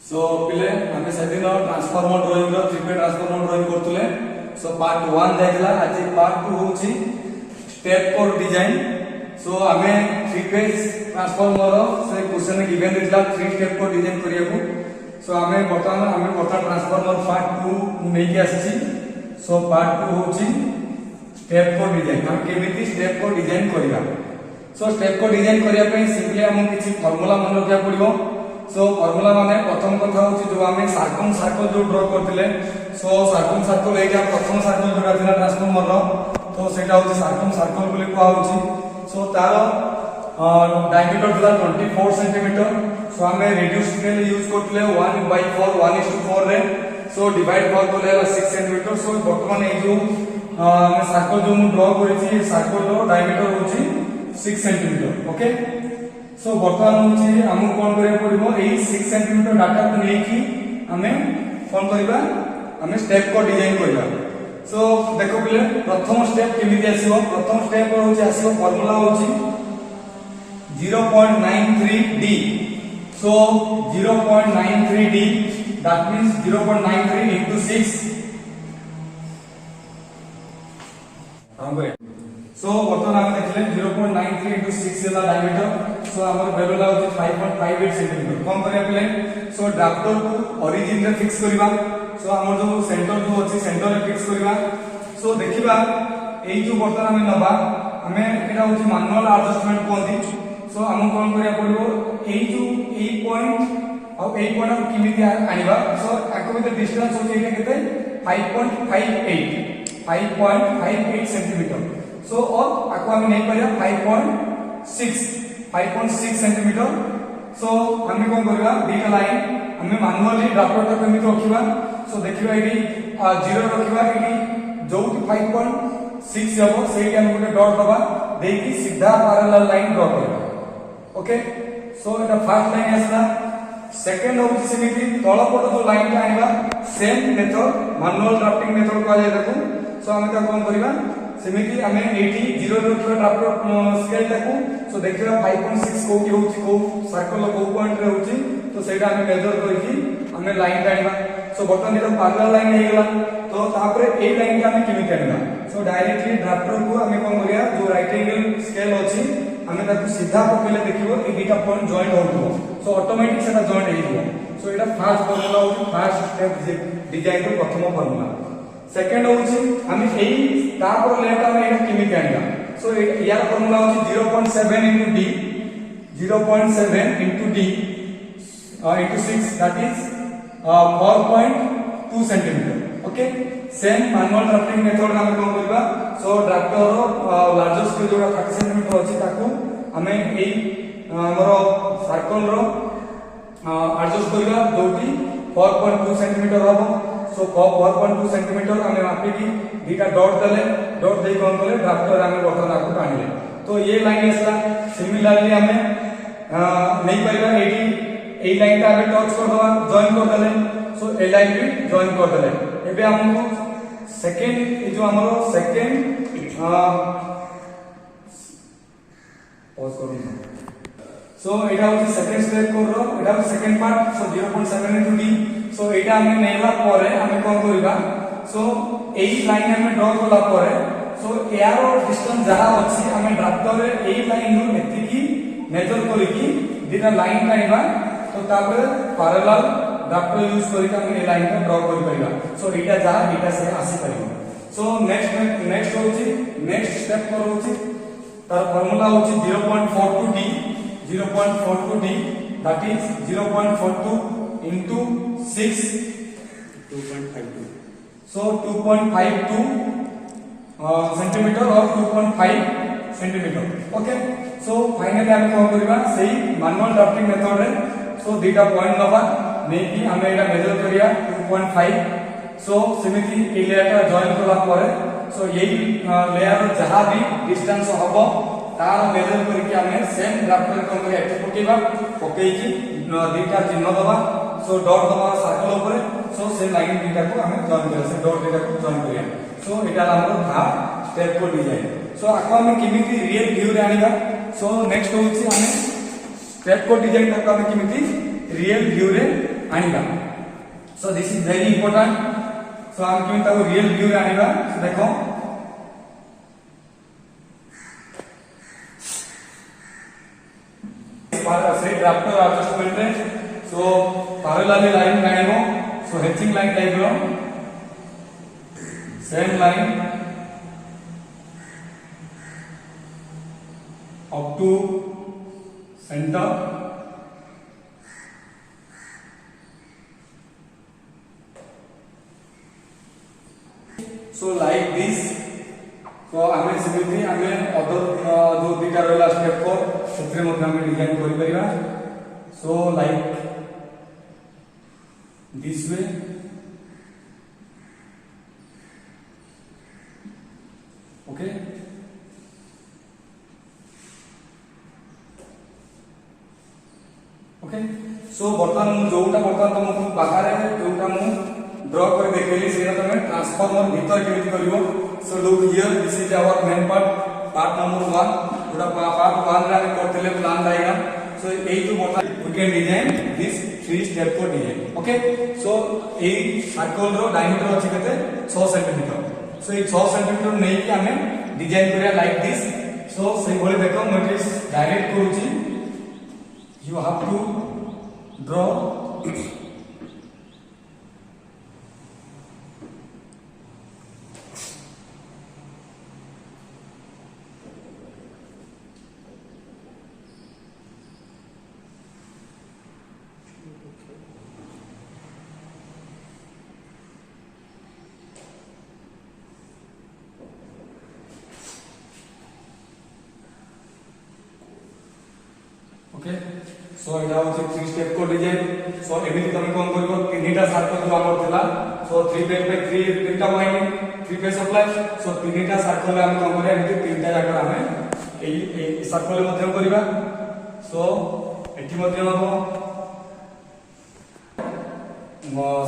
सो पिले आमे सेदिन ट्रांसफॉर्मर ड्राइंग रो थ्री फेज ट्रांसफॉर्मर ड्राइंग करतुले। सो पार्ट 1 जायला आज पार्ट 2 होची स्टेप कोड डिजाइन। सो आमे थ्री फेज ट्रांसफॉर्मर रो से क्वेश्चन गिवन दिला थ्री स्टेप कोड डिजाइन करियाबू। सो आमे बर्तमान ट्रांसफॉर्मर पार्ट 2 नै के आसी। सो पार्ट 2 होची स्टेप कोड डिजाइन। हम केमिति स्टेप कोड डिजाइन करिया। सो स्टेप कोड डिजाइन करिया पे सिंपली हम किछि फार्मूला मन रखिया पड़िबो। सो फार्मूला माने प्रथम कथा होची जो आमे सर्कल जो ड्रा करथिले। सो सर्कल एटा प्रथम सर्कल जोडा थिला ट्रांसफॉर्मर रो, तो सेटा होची सर्कल बोली कोआ होची। सो तारो डायमीटर थिला 24 सेंटीमीटर। सो आमे रेडियस स्केल यूज करथिले 1/4 1:4 रे। सो डिवाइड कर करले 6 सेंटीमीटर। सो वर्तमान ए जो सर्कल जो मु ड्रा करिछि सर्कल रो डायमीटर होची 6 सेंटीमीटर। ओके, सो वर्तमान होची हमु कोन करे पड़िबो एई 6 सेंटीमीटर डाटा को नै कि हमें कोन करबा हमें स्टेप को डिजाइन करबा। सो देखो पिले प्रथम स्टेप केमिति आसीबो। प्रथम स्टेप होची आसीबो फार्मूला होची 0.93 d। So 0.93 d that means 0.93 into 6 सो वर्तमान हम देखले 0.93 into 6 वाला डायमीटर। सो हमर वैल्यू ला होची 5.58 सेंटीमीटर। कम करिया पिले सो ड्राफ्टर को ओरिजिन रे फिक्स करबा। सो हमर जो सेंटर जो अछि सेंटर रे फिक्स करबा। सो देखिबा एई जो वर्तमान हम नबा हमें एटा होची मैनुअल एडजस्टमेंट कोंदी। सो हम कोन करिया पड़िबो एई जो एई पॉइंट और एई पॉइंट हम किमिति आनिबा। सो आको विथ डिस्टेंस होची एटा केते 5.58 सेंटीमीटर। सो और आको हम नै करिया 5.6 सेंटीमीटर। सो हम कोन करबा दीटा लाइन हमें मैनुअली ड्राफ्टर को केमिति रखिबा। सो देखिबा एडी 0 रखिबा एडी जो 5.6 हबो सेही हम गोटे डॉट दबा देकी सीधा पैरेलल लाइन ड्रा करबा। ओके, सो एटा फर्स्ट लाइन आसला। सेकंड होची सेमिति तळ पट जो लाइन का आनिबा same method manual drafting method को जाय देखो। सो हम ता कोन करबा सेमिति हमें 80 0 रखिबा ड्राफ्टर स्केल ताकू। सो देखिबा 5.6 कोकी होची को सर्कल को पॉइंट रे होची। तो सेटा हमें मेजर करके हमें लाइन काढिबा। सो बटन इधर पैरेलल लाइन हे गेला। तो तापरे ए लाइन का हमें केमि काढिबा। सो डायरेक्टली ड्राफ्टर को हमें कोन करिया जो राइट एंगल स्केल अछि हमें ताकू सीधा पकेले देखिबो ए दुटा पॉइंट जॉइंट होतबो। सो ऑटोमेटिक सेटा जॉइंट हेइबो। सो एटा फर्स्ट फार्मूला होची फर्स्ट स्टेप डिजाइन रो प्रथम फार्मूला। सेकंड होची हमें एई तापर लेटा हमें एटा केमि काढिबा। सो यार फार्मूला होची 0.7 into d 0.7 into d into 6 that is 4.2 centimetre. Okay, same manual drafting method हम कोन करबा। सो ड्राफ्टर रो लार्जर स्केल जोडा 30 सेंटीमीटर अछि ताकू हमें एई हमरो सर्कल रो एडजस्ट करबा जोटी 4.2 सेंटीमीटर हबो। सो 4.2 सेंटीमीटर हमें मापी की दीटा डॉट दले डॉट दे कोन करे ड्राफ्टर हमें बटन आकू टाणिले। तो ये लाइन आसला। सिमिलरली हमें नै करबा एई लाइन का हमें टच कर दवा जॉइन कर दले। सो ए लाइन भी जॉइन कर दले। एबे हमको सेकंड ए जो हमरो सेकंड पॉज करू। सो एटा होची सेकंड स्टेप कर रो एटा सेकंड पार्ट। सो 0.7 into d। सो एटा हमें नेला परे हमें कोन करबा। सो एई लाइन हमें ड्रा करला परे सो एरो डिस्टेंस जहा अछि हमें ड्राफ्टर रे एई लाइन नु एति की मेजर करी की दिना लाइन काइबा। तो तापर पैरेलल ड्राफ्टर यूज करी के हम ए लाइन को ड्रा करि परिबा। सो एटा जहा एटा से आसी परिबो। सो नेक्स्ट होची नेक्स्ट स्टेप पर होची तार फार्मूला होची 0.42 d 0.42 d that is 0.42 into 6 2.52। So 2.52 centimetre और 2.5 सेंटीमीटर। ओके, सो फाइनली हम कोन करबा सेही मैनुअल ड्राफ्टिंग मेथड रे। सो दीटा पॉइंट नबा नै कि हमें एटा मेजर करिया 2.5। सो सेमिति ए लेयर जॉइन करला परे सो यही लेयर जहा भी डिस्टेंस हबो तार मेजर करके हमें सेम ड्राफ्टर कोन करिया एटा पकेबा पकेई कि दीटा चिन्ह दबा। सो डॉट दबा सर्कल ऊपर। सो से लाइन दीटा को हमें जॉइन करिया से डॉट दीटा को जॉइन करिया। सो एटा हमर था स्टेप को डिजाइन। सो आको हमें किमिति रियल व्यू रे आनिबा। सो नेक्स्ट होची हमें स्टेप को डिजाइन तक हमें किमिति रियल व्यू रे आनिबा so this is very important so हम केम ताको रियल व्यू रे आनिबा सो देखो से ड्राफ्टर एडजस्टमेंट रे सो पैरेलल लाइन आनिबो सो हैचिंग लाइन टाइप रो same line up to center so like this so हमें सिमिलि हमें अदर जो दुटा रहला स्टेप को सेतरे मध्ये हमें डिजाइन करि परिबा so like this way okay okay so बर्तमान मु जोटा बर्तमान तुमको बाहर जोटा मु ड्रा कर देखेली सेटा तमे ट्रांसफार्मर भीतर केमिति करिवो so look here this is our main part number 1 जोटा पार्ट 1 रे हम करथिले प्लान डायग्राम सो एई जो बता we can design this 3 step को डिजाइन ओके सो एई सर्कल रो डायमीटर अछि केते 6 सेंटीमीटर सो एई 6 सेंटीमीटर नै कि हमें डिजाइन करिया लाइक दिस सो से बोले देखो मैट्रिक्स डायरेक्ट करूची you have to draw okay सो एटा होचे 3 स्टेप को डिजाइन सो एमिति तमे कोन करबो तीनटा सर्कल जो हमर थिला सो 3 पे 3 तीनटा वाइंडिंग 3 फेज सप्लाई सो तीनटा सर्कल हम कोन करे एमिति तीनटा जाकर हमें एई सर्कल मध्ये करबा सो एठी मध्ये हम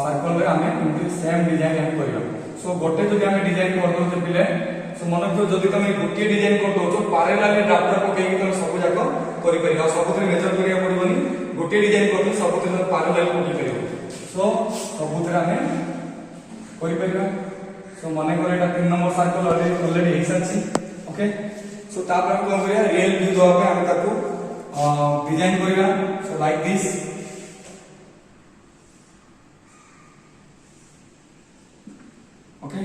सर्कल रे हमें एमिति सेम डिजाइन हम करबा सो गोटे जदि हमें डिजाइन कर दो पिले सो मन रखो जदि तमे गोटे डिजाइन कर दो तो पैरेलल ड्राफ्टर पके कि तमे सब जाको करि परिबा सबुतरे मेजर करिया पड़िबनी गोटे डिजाइन करले सबुतरे पैरेलल पके परिबो सो सबुतरे हमें करि परिबा सो माने करे एटा 3 नंबर सर्कल ऑलरेडी हेसाछि ओके सो तापर हम कोन करिया रियल व्यू दवा पे हम ताको डिजाइन करिया so like this okay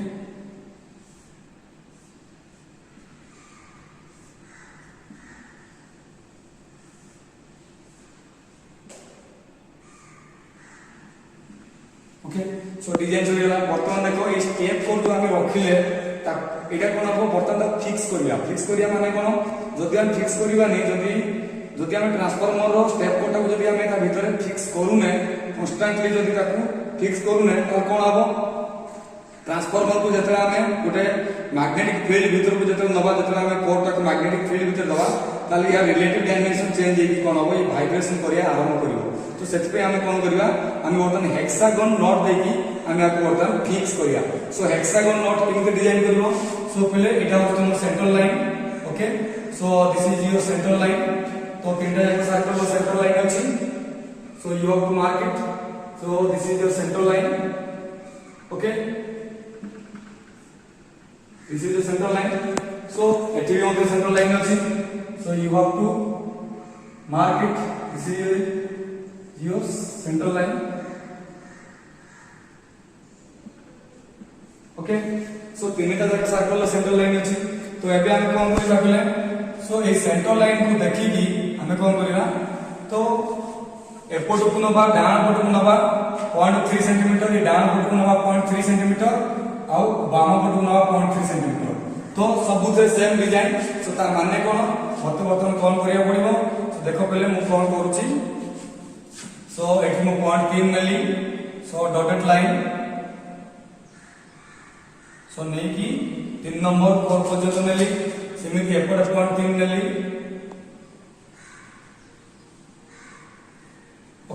okay so design हो गेला वर्तमान देखो ए स्टेप को जो हम रखिले एटा कोन हम वर्तमान फिक्स करिया माने कोन जदि हम फिक्स करिवा नै जदि हम ट्रांसफार्मर रो स्टेप कोटा को जदि हम एटा भीतर फिक्स करू नै कांस्टेंटली जदि ताकू फिक्स करू नै त कोन आबो ट्रांसफार्मर को जतरा हमें गोटे मैग्नेटिक फील्ड भीतर को जतरा नबा जतरा हमें कोर तक मैग्नेटिक फील्ड भीतर दबा ताली या रिलेटिव डायमेंशन चेंज हेकी कोन होबो ये वाइब्रेशन करिया आरंभ करिवो तो सेति पे हमें कोन करबा हम वर्तमान हेक्सागन नॉट देकी हम याको वर्तमान फिक्स करिया सो हेक्सागन नॉट केमिति डिजाइन करबो सो पहले एटा होतो central line okay so this is your central line तो तीनटा जाक सर्कल रो सेंट्रल लाइन अछि so you have to mark it so this is your central line okay this is the central line so एटी भी होतो central line अछि so you have to mark it this is your central line okay so तीनटा जाक circle central line अछि तो एबे हम कोन करि सकले सो ए सेंट्रल लाइन को देखि कि हमें कोन करिना तो एपट को नबा डान पट को नबा 0.3 सेंटीमीटर ए डान पट को नबा 0.3 सेंटीमीटर आ बाम पट को नबा 0.3 सेंटीमीटर तो सबुते सेम डिजाइन सो तार माने कोन मते बर्तन कोन करिया पड़िबो तो देखो पहले मु कोन करूची सो एठी मु 0.3 नेली सो डॉटेड लाइन सो नै कि 3 नंबर 4 पर्यंत नेली सेमिति एपट 0.3 नेली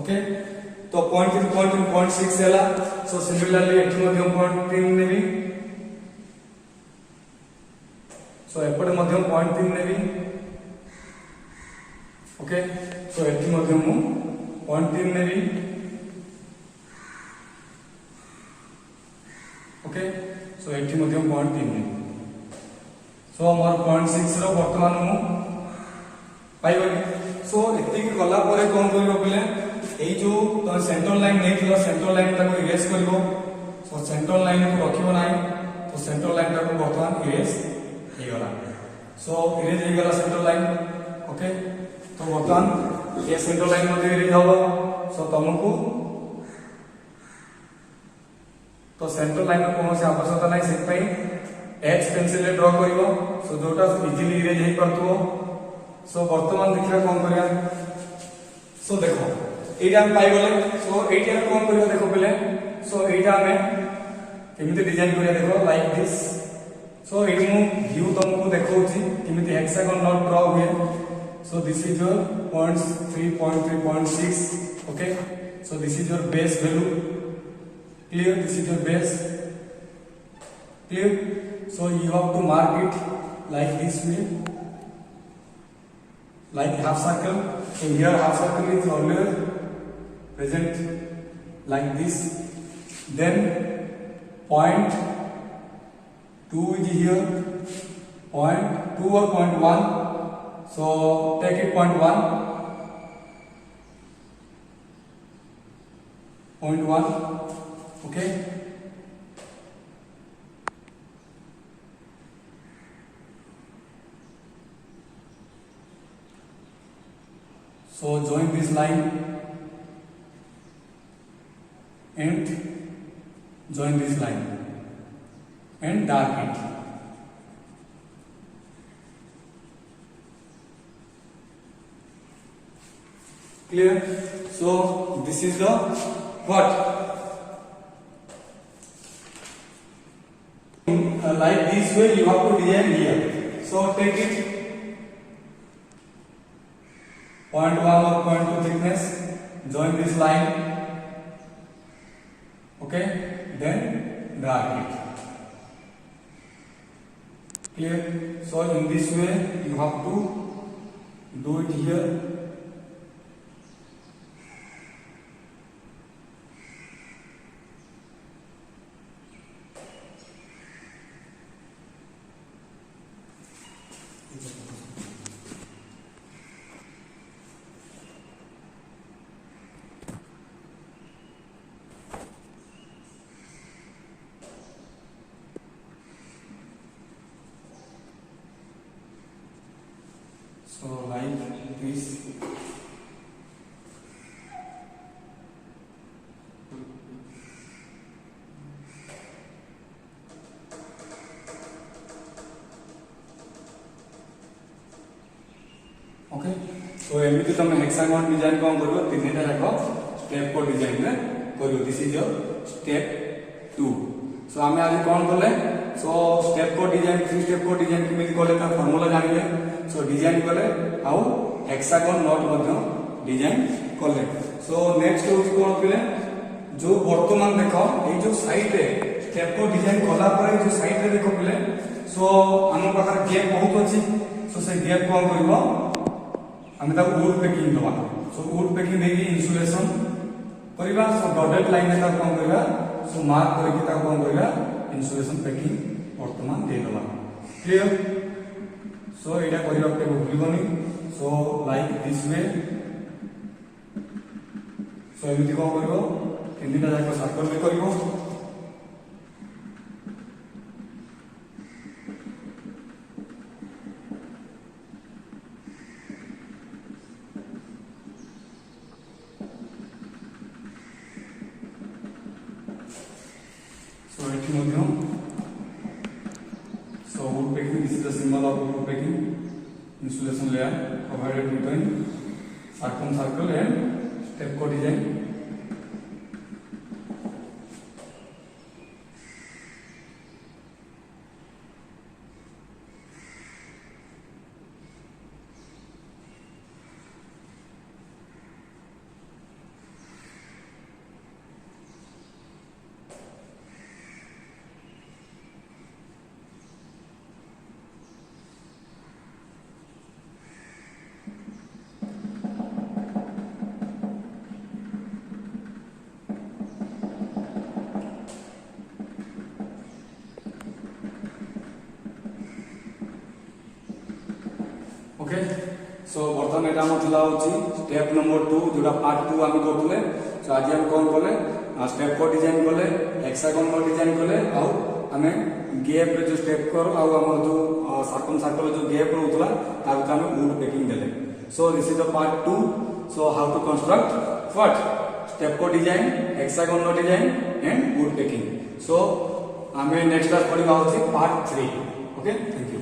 ओके तो 0.6 हैला सो सिमिलरली एठी मध्यम 0.3 नेबी सो एपट मध्यम 0.3 नेबी ओके सो एठी मध्यम 0.3 नेबी सो एठी मध्ये 0.3 सो मोर 0.6 रो वर्तमान मु पाइबनी सो एति गला परे कोन करिवो पले एई जो तो सेंट्रल लाइन नै थिलो सेंट्रल लाइन ताको इरेज करिवो सो सेंट्रल लाइन को रखिबो नै तो सेंट्रल लाइन ताको वर्तमान इरेज हे गला सो इरेज हे गला सेंट्रल लाइन ओके तो वर्तमान ये सेंट्रल लाइन मध्ये इरेज हबो सो तुमको तो सेंट्रल लाइन को से आवश्यकता नै से पई एच पेंसिल ड्रॉ करिवो सो जोटा इजीली इरेज हे करतबो सो वर्तमान देखिबा कोन करिया सो देखो एटा हम पाई गले सो एटा हम कोन करिया देखो पहले सो एटा हमें केमिति डिजाइन करिया देखो लाइक दिस सो एटी मु व्यू तुमको देखौची केमिति हेक्सागन नॉट ड्रॉ हुए सो this is your points 3.3.6 okay so this is your base value clear this is your base clear so you have to mark it like this way like half circle so here half circle is always present like this then point 2 is here point 2 or point 1 so take it point 1 point 1 okay so join this line and join this line and dark it clear so this is the what like this way you have to design here so take it point 1 or point 2 thickness join this line okay then drag it clear so in this way you have to do it here so like this okay तो एमिति तुम hexagon design कोन करिवो तीनटा जाको step को design रे करिवो this is your step 2 सो हमें आज कोन करले सो स्टेप को डिजाइन 3 स्टेप को डिजाइन केमिति करले ता फार्मूला जानिले सो डिजाइन करले आउ हेक्सागन नॉट मध्ये डिजाइन करले सो नेक्स्ट होस कोन करले जो वर्तमान देखो ए जो साइड रे स्टेप को डिजाइन कला पर जो साइड रे देखो पले सो हम पाखर गैप बहुत अछि सो से गैप कोन करबो हम ता वुड पैकिंग दवा सो वुड पैकिंग देगी इंसुलेशन करबा सो डॉटेड लाइन ता कोन करबा सो मार्क करके ता कोन करबा इंसुलेशन पैकिंग वर्तमान दे दवा क्लियर सो एटा करबा पे भूलिबनी सो लाइक दिस वे सो एमिति कोन करबो तीनटा जाको सर्कल में करबो so एठी मध्ये so wood packing this is the symbol of wood packing insulation layer provided between circle and step co design okay so बर्तमान एटा हम थिला होची स्टेप नंबर 2 जोटा पार्ट 2 हम करथले सो आज हम कोन करले स्टेप को डिजाइन करले हेक्सागन को डिजाइन करले आ हमें गैप रे जो स्टेप कर आ हमर जो सर्कल जो गैप रहउतला ता हम वुड पेकिंग देले so this is the part 2 so how to construct what step को डिजाइन हेक्सागन को design and wood pecking so हमें नेक्स्ट क्लास पढ़िबा होची पार्ट 3 ओके थैंक यू।